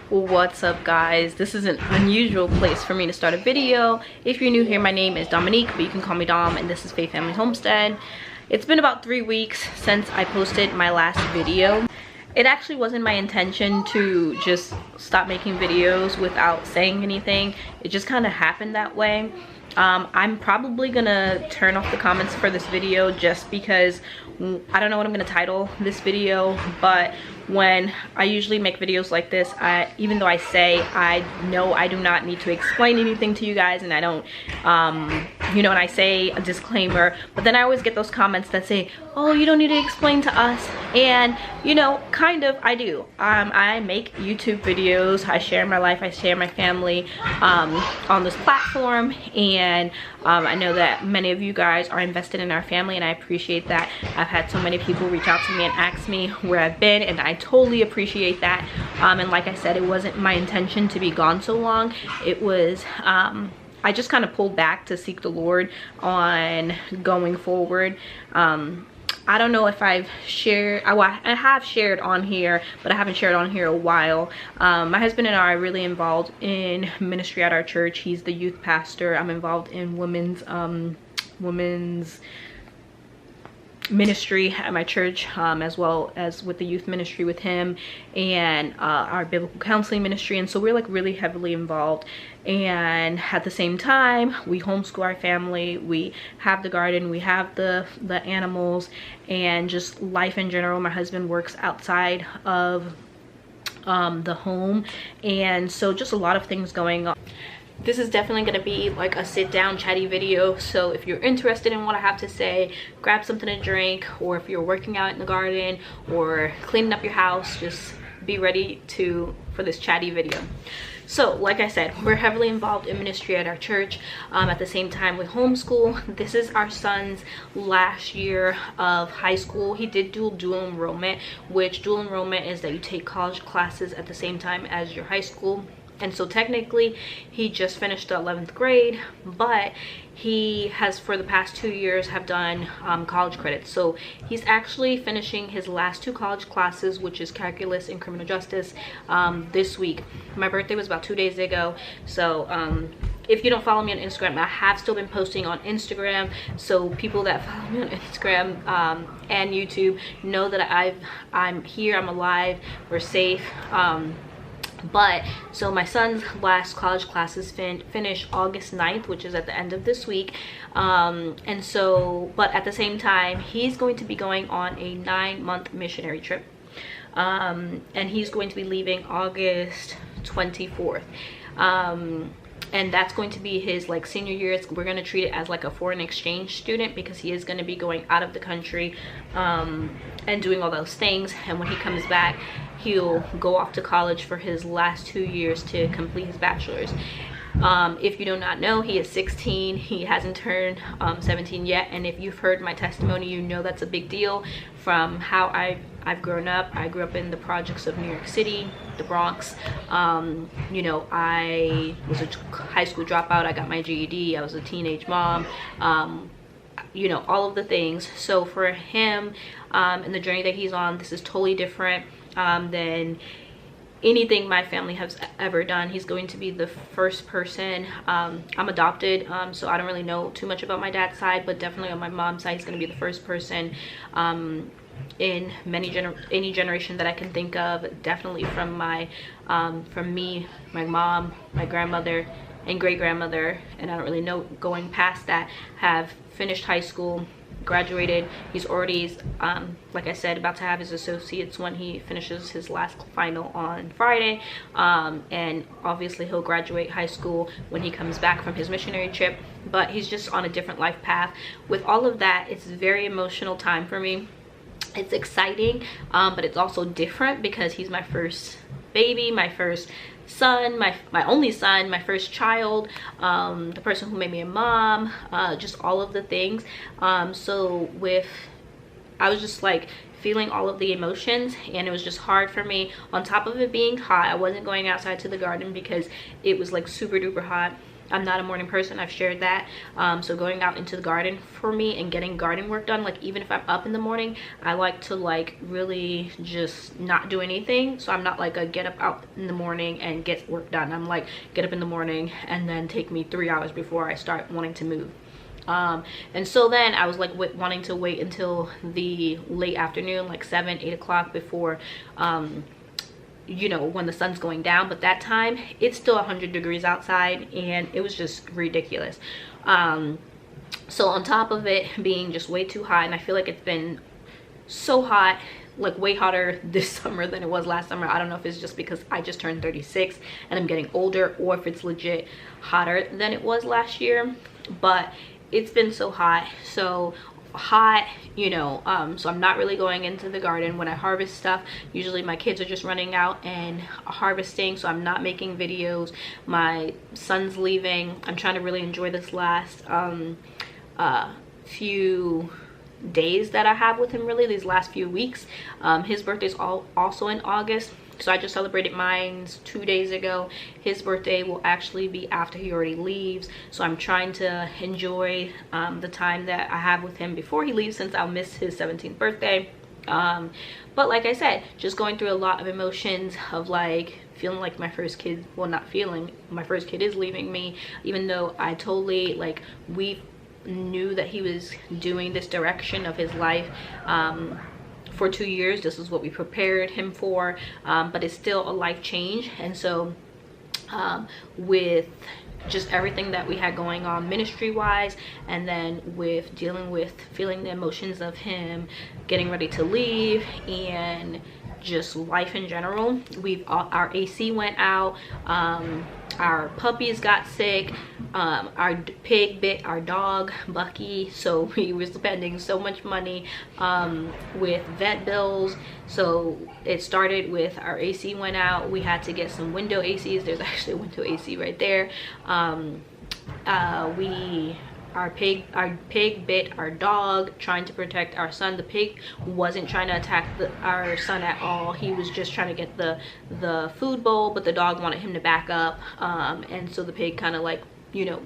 What's up, guys? This is an unusual place for me to start a video. If you're new here, my name is Dominique, but you can call me Dom, and this is Faith Family's Homestead. It's been about 3 weeks since I posted my last video. It actually wasn't my intention to just stop making videos without saying anything. It just kind of happened that way. I'm probably gonna turn off the comments for this video just because I don't know what I'm gonna title this video, but when I usually make videos like this, even though I say I know I do not need to explain anything to you guys, and I don't, you know, and I say a disclaimer, but then I always get those comments that say, oh, you don't need to explain to us. And you know, kind of I do. I make YouTube videos, I share my life, I share my family on this platform, and I know that many of you guys are invested in our family, and I appreciate that. I've had so many people reach out to me and ask me where I've been, and I totally appreciate that. And like I said, it wasn't my intention to be gone so long. It was I just kind of pulled back to seek the Lord on going forward. I don't know if I've shared, I have shared on here, but I haven't shared on here a while. My husband and I are really involved in ministry at our church. He's the youth pastor. I'm involved in women's ministry at my church, as well as with the youth ministry with him, and our biblical counseling ministry. And so we're like really heavily involved, and at the same time we homeschool our family, we have the garden, we have the animals, and just life in general. My husband works outside of the home, and so just a lot of things going on. This is definitely going to be like a sit down chatty video, so if you're interested in what I have to say, grab something to drink, or if you're working out in the garden or cleaning up your house, just be ready for this chatty video. So like I said, we're heavily involved in ministry at our church. At the same time we homeschool. This is our son's last year of high school. He did do dual enrollment, which dual enrollment is that you take college classes at the same time as your high school. And so technically he just finished the 11th grade, but he has for the past 2 years have done college credits. So he's actually finishing his last 2 college classes, which is calculus and criminal justice, this week. My birthday was about 2 days ago, so if you don't follow me on Instagram, I have still been posting on Instagram, so people that follow me on Instagram and YouTube know that I'm here, I'm alive, we're safe. But so my son's last college classes finish August 9th, which is at the end of this week, and so, but at the same time he's going to be going on a 9-month missionary trip, and he's going to be leaving August 24th, and that's going to be his like senior year. We're going to treat it as like a foreign exchange student, because he is going to be going out of the country and doing all those things, and when he comes back he'll go off to college for his last 2 years to complete his bachelor's. If you do not know, he is 16. He hasn't turned 17 yet, and if you've heard my testimony, you know that's a big deal. From how I've grown up, I grew up in the projects of New York City, the Bronx. You know, I was a high school dropout, I got my GED, I was a teenage mom, you know, all of the things. So for him and the journey that he's on, this is totally different than anything my family has ever done. He's going to be the first person. I'm adopted, so I don't really know too much about my dad's side, but definitely on my mom's side he's going to be the first person in any generation that I can think of, definitely from me, my mom, my grandmother and great-grandmother, and I don't really know going past that, have finished high school, graduated. He's already, like I said, about to have his associates when he finishes his last final on Friday, and obviously he'll graduate high school when he comes back from his missionary trip, but he's just on a different life path. With all of that, it's a very emotional time for me. It's exciting, but it's also different because he's my first baby, my first son, my only son, my first child, the person who made me a mom, just all of the things. So I was just like feeling all of the emotions, and it was just hard for me. On top of it being hot, I wasn't going outside to the garden because it was like super duper hot. I'm not a morning person. I've shared that. So going out into the garden for me and getting garden work done, like even if I'm up in the morning, I like to like really just not do anything. So I'm not like a get up out in the morning and get work done. I'm like get up in the morning and then take me 3 hours before I start wanting to move. And so then I was like wanting to wait until the late afternoon, like 7-8 o'clock before you know, when the sun's going down. But that time it's still 100 degrees outside and it was just ridiculous. So on top of it being just way too hot, and I feel like it's been so hot, like way hotter this summer than it was last summer. I don't know if it's just because I just turned 36 and I'm getting older, or if it's legit hotter than it was last year, but it's been so hot. So hot, you know, so I'm not really going into the garden. When I harvest stuff, usually my kids are just running out and harvesting, so I'm not making videos. My son's leaving. I'm trying to really enjoy this last few days that I have with him, really these last few weeks. His birthday's also in August, so I just celebrated mine's 2 days ago. His birthday will actually be after he already leaves, so I'm trying to enjoy the time that I have with him before he leaves, since I'll miss his 17th birthday. But like I said, just going through a lot of emotions of like feeling like my first kid, well, not feeling, my first kid is leaving me, even though I totally, like, we knew that he was doing this direction of his life for 2 years. This is what we prepared him for, but it's still a life change. And so with just everything that we had going on ministry wise, and then with dealing with feeling the emotions of him getting ready to leave, and just life in general, our AC went out, our puppies got sick, our pig bit our dog Bucky, so we were spending so much money with vet bills. So it started with our AC went out, we had to get some window ACs. There's actually a window AC right there. Our pig bit our dog, trying to protect our son. The pig wasn't trying to attack our son at all. He was just trying to get the food bowl, but the dog wanted him to back up, and so the pig kind of, like, you know,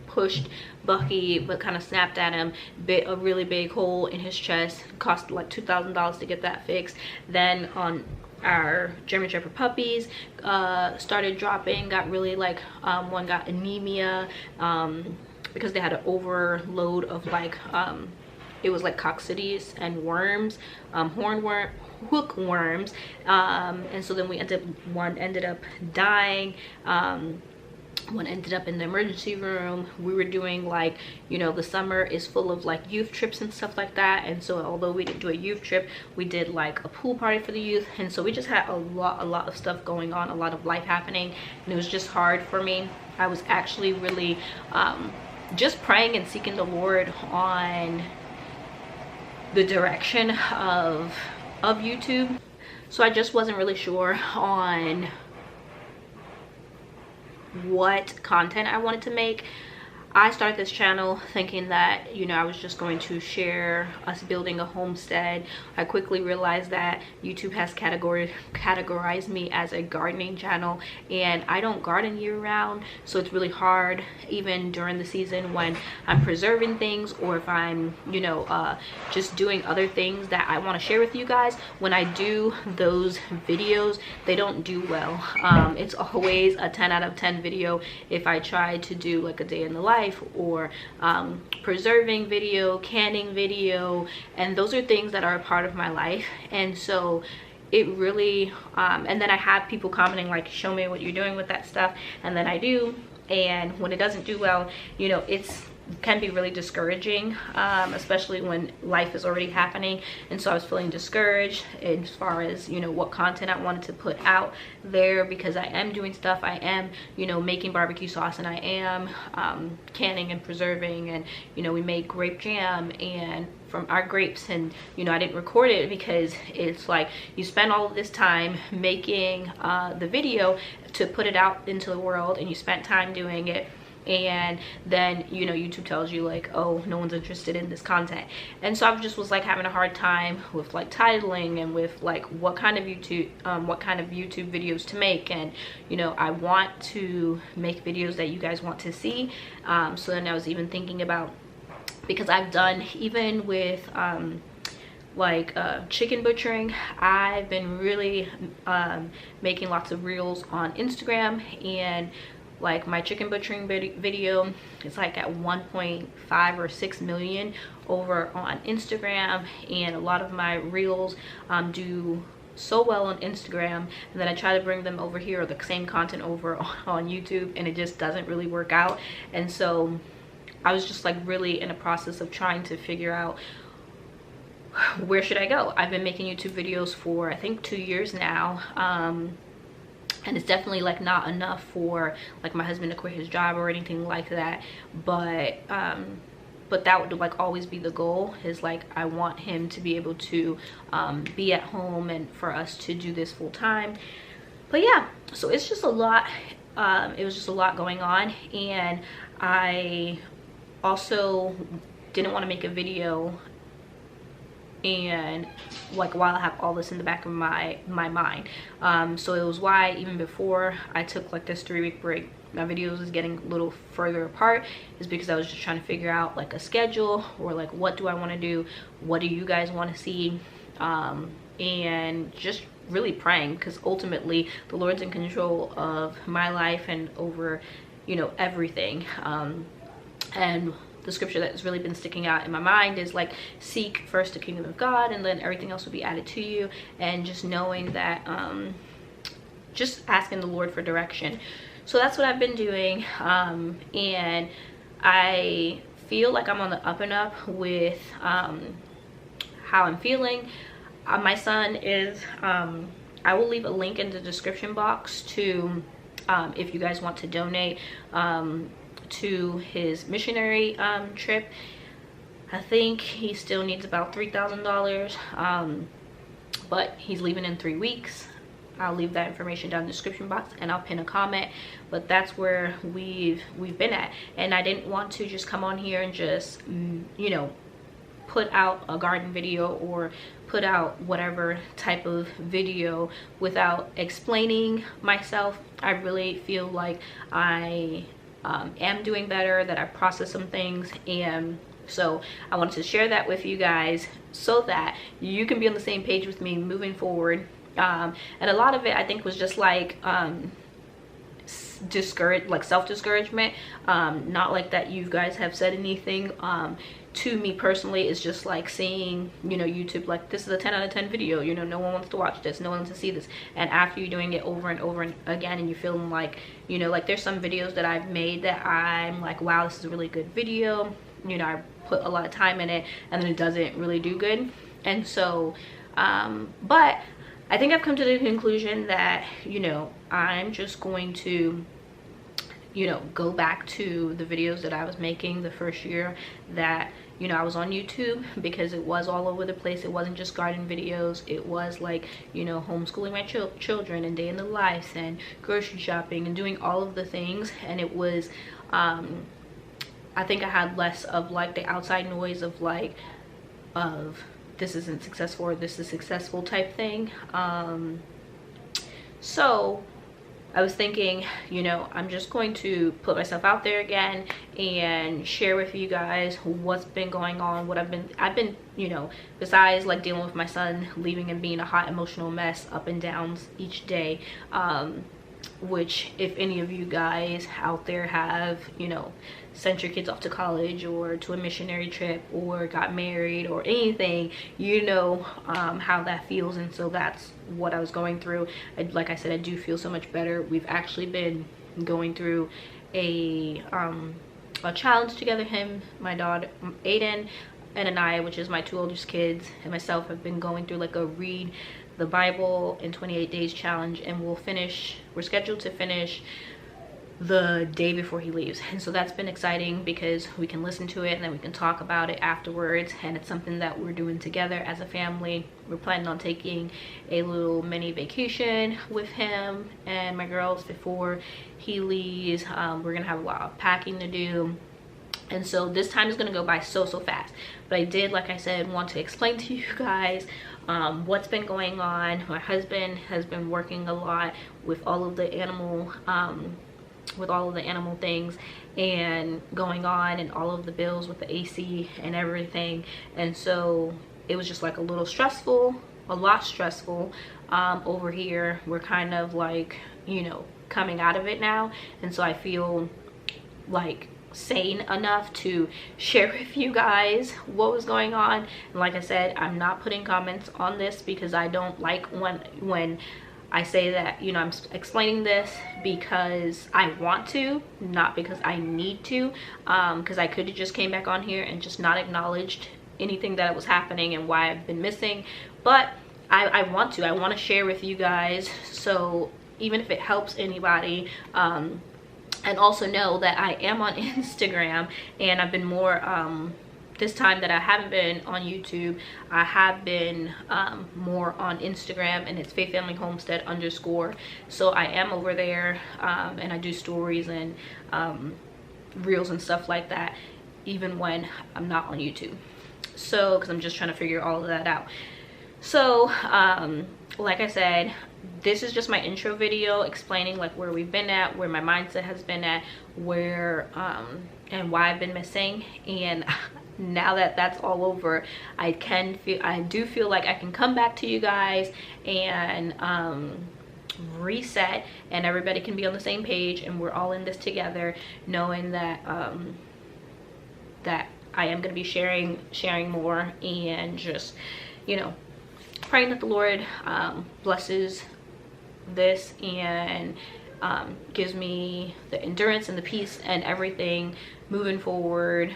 pushed Bucky, but kind of snapped at him, bit a really big hole in his chest. Cost like $2,000 to get that fixed. Then on our German Shepherd puppies, started dropping, got really like, one got anemia, because they had an overload of like, it was like coccidies and worms, hookworms, and so then one ended up dying. One ended up in the emergency room. We were doing, like, you know, the summer is full of like youth trips and stuff like that, and so although we didn't do a youth trip, we did like a pool party for the youth, and so we just had a lot of stuff going on, a lot of life happening, and it was just hard for me. I was actually really just praying and seeking the Lord on the direction of YouTube. So I just wasn't really sure on what content I wanted to make. I started this channel thinking that, you know, I was just going to share us building a homestead. I quickly realized that YouTube has categorized me as a gardening channel, and I don't garden year round, so it's really hard even during the season when I'm preserving things, or if I'm, you know, just doing other things that I want to share with you guys. When I do those videos, they don't do well. It's always a 10 out of 10 video if I try to do like a day in the life, or preserving video, canning video, and those are things that are a part of my life. And so it really and then I have people commenting like, show me what you're doing with that stuff, and then I do, and when it doesn't do well, you know, can be really discouraging, especially when life is already happening. And so I was feeling discouraged as far as, you know, what content I wanted to put out there, because I am doing stuff. I am, you know, making barbecue sauce, and I am canning and preserving, and, you know, we made grape jam and from our grapes, and, you know, I didn't record it because it's like you spend all of this time making the video to put it out into the world, and you spent time doing it, and then, you know, YouTube tells you like, oh, no one's interested in this content. And so I just was like having a hard time with like titling and with like what kind of YouTube videos to make. And you know, I want to make videos that you guys want to see. So then I was even thinking about, because I've done, even with chicken butchering, I've been really making lots of reels on Instagram, and like my chicken butchering video is like at 1.5 or 6 million over on Instagram, and a lot of my reels do so well on Instagram, and then I try to bring them over here, or the same content over on YouTube, and it just doesn't really work out. And so I was just like really in a process of trying to figure out, where should I go? I've been making YouTube videos for I think 2 years now, and it's definitely like not enough for like my husband to quit his job or anything like that, but that would like always be the goal, is like I want him to be able to be at home and for us to do this full time. But yeah, so it's just a lot. It was just a lot going on, and I also didn't want to make a video and like while I have all this in the back of my mind. So it was why even before I took like this 3-week break, my videos was getting a little further apart, is because I was just trying to figure out like a schedule, or like what do I want to do, what do you guys want to see, and just really praying, because ultimately the Lord's in control of my life and over, you know, everything. And the scripture that's really been sticking out in my mind is like, seek first the kingdom of God, and then everything else will be added to you. And just knowing that, just asking the Lord for direction. So that's what I've been doing, and I feel like I'm on the up and up with how I'm feeling. My son is, I will leave a link in the description box to, if you guys want to donate to his missionary trip. I think he still needs about $3,000, but he's leaving in 3 weeks. I'll leave that information down in the description box, and I'll pin a comment. But that's where we've been at, and I didn't want to just come on here and just you know, put out a garden video or put out whatever type of video without explaining myself. I really feel like I am doing better, that I processed some things, and so I wanted to share that with you guys so that you can be on the same page with me moving forward. And a lot of it I think was just like self-discouragement, not like that you guys have said anything to me personally. It's just like seeing, you know, YouTube, like this is a 10 out of 10 video, you know, no one wants to watch this, no one wants to see this. And after you're doing it over and over and again, and you're feeling like, you know, like there's some videos that I've made that I'm like, wow, this is a really good video, you know, I put a lot of time in it, and then it doesn't really do good. And so but I think I've come to the conclusion that, you know, I'm just going to, you know, go back to the videos that I was making the first year that, you know, I was on YouTube, because it was all over the place. It wasn't just garden videos. It was like, you know, homeschooling my children and day in the life and grocery shopping and doing all of the things. And it was, I think I had less of like the outside noise of like, of this isn't successful or this is successful type thing. So I was thinking, you know, I'm just going to put myself out there again and share with you guys what's been going on, what I've been, you know, besides like dealing with my son leaving and being a hot emotional mess, up and downs each day, which if any of you guys out there have, you know, sent your kids off to college or to a missionary trip or got married or anything, you know how that feels. And so that's what I was going through. Like I said, I do feel so much better. We've actually been going through a challenge together. Him, my daughter Aiden, and Anaya, which is my 2 oldest kids, and myself have been going through like a read the Bible in 28 days challenge, and we're scheduled to finish the day before he leaves. And so that's been exciting because we can listen to it and then we can talk about it afterwards, and it's something that we're doing together as a family. We're planning on taking a little mini vacation with him and my girls before he leaves. We're gonna have a lot of packing to do, and so this time is gonna go by so fast. But I did, like I said, want to explain to you guys what's been going on. My husband has been working a lot with all of the animal things and going on, and all of the bills with the AC and everything. And so it was just like a lot stressful over here. We're kind of like, you know, coming out of it now, and so I feel like sane enough to share with you guys what was going on. And like I said, I'm not putting comments on this because I don't like when I say that, you know, I'm explaining this because I want to, not because I need to, because I could have just came back on here and just not acknowledged anything that was happening and why I've been missing. But I want to share with you guys, so even if it helps anybody, and also know that I am on Instagram, and I've been more this time that I haven't been on YouTube, I have been more on Instagram, and it's Faith Family Homestead _. So I am over there, and I do stories and reels and stuff like that, even when I'm not on YouTube. So, because I'm just trying to figure all of that out. So, like I said, this is just my intro video explaining like where we've been at, where my mindset has been at, where and why I've been missing. And now that that's all over, I do feel like I can come back to you guys and reset, and everybody can be on the same page, and we're all in this together, knowing that that I am going to be sharing more, and just, you know, praying that the Lord blesses this and gives me the endurance and the peace and everything moving forward,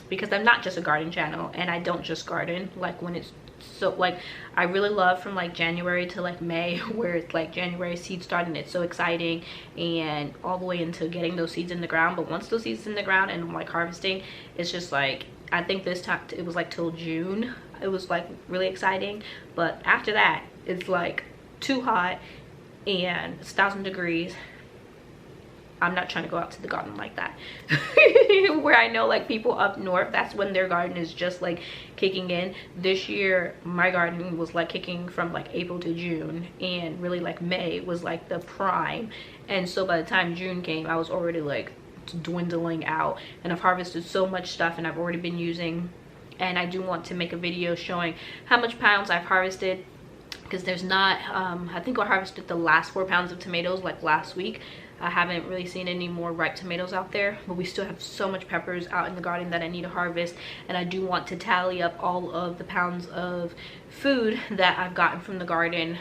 because I'm not just a garden channel, and I don't just garden. Like, when it's so, like, I really love from like January to like May, where it's like January seeds start and it's so exciting, and all the way into getting those seeds in the ground. But once those seeds in the ground and I'm like harvesting, it's just like, I think this time it was like till June it was like really exciting. But after that, it's like too hot and it's 1,000 degrees. I'm not trying to go out to the garden like that. Where I know like people up north, that's when their garden is just like kicking in. This year my garden was like kicking from like April to June, and really like May was like the prime. And so by the time June came, I was already like dwindling out, and I've harvested so much stuff, and I've already been using, and I do want to make a video showing how much pounds I've harvested, because there's not I think I harvested the last 4 pounds of tomatoes like last week. I haven't really seen any more ripe tomatoes out there, but we still have so much peppers out in the garden that I need to harvest, and I do want to tally up all of the pounds of food that I've gotten from the garden,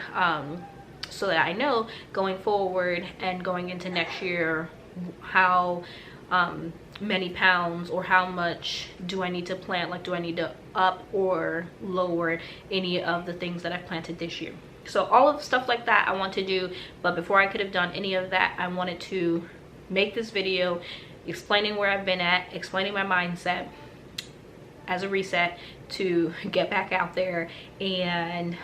so that I know going forward and going into next year how many pounds or how much do I need to plant. Like, do I need to up or lower any of the things that I've planted this year? So all of stuff like that I want to do, but before I could have done any of that, I wanted to make this video explaining where I've been at, explaining my mindset as a reset to get back out there. And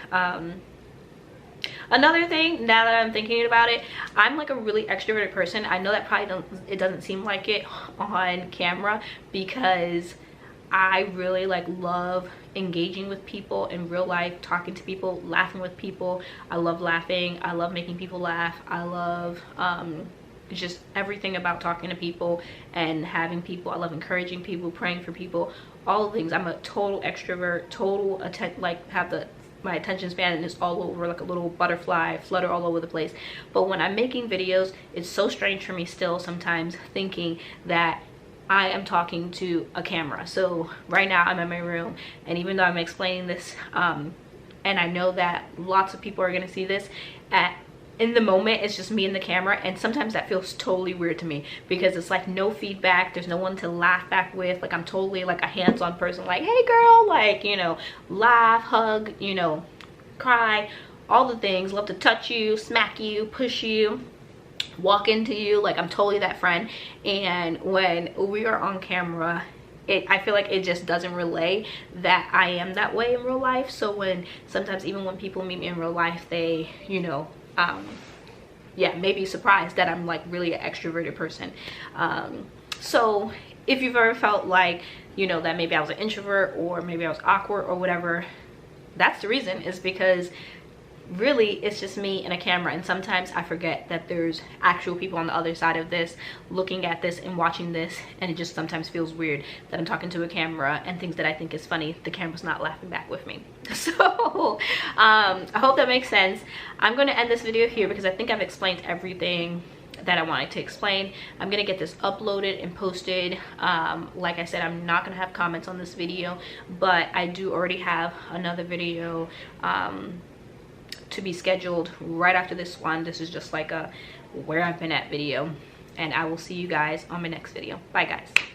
another thing, now that I'm thinking about it, I'm like a really extroverted person. I know that probably it doesn't seem like it on camera, because I really like love engaging with people in real life, talking to people, laughing with people. I love laughing. I love making people laugh. I love just everything about talking to people and having people. I love encouraging people, praying for people, all the things. I'm a total extrovert, total like have my attention span is all over, like a little butterfly, flutter all over the place. But when I'm making videos, it's so strange for me still sometimes thinking that I am talking to a camera. So right now I'm in my room, and even though I'm explaining this, and I know that lots of people are gonna see this, in the moment it's just me and the camera, and sometimes that feels totally weird to me, because it's like no feedback, there's no one to laugh back with. Like, I'm totally like a hands-on person, like, hey girl, like, you know, laugh, hug, you know, cry, all the things, love to touch you, smack you, push you. walk into you. Like, I'm totally that friend. And when we are on camera, I feel like it just doesn't relay that I am that way in real life. So when sometimes even when people meet me in real life, they, you know, yeah, maybe surprised that I'm like really an extroverted person. So if you've ever felt like, you know, that maybe I was an introvert or maybe I was awkward or whatever, that's the reason, is because really it's just me and a camera, and sometimes I forget that there's actual people on the other side of this looking at this and watching this, and it just sometimes feels weird that I'm talking to a camera and things that I think is funny, the camera's not laughing back with me. So I hope that makes sense. I'm going to end this video here because I think I've explained everything that I wanted to explain. I'm gonna get this uploaded and posted. Like I said, I'm not gonna have comments on this video, but I do already have another video to be scheduled right after this one. This is just like a where I've been at video, and I will see you guys on my next video. Bye guys.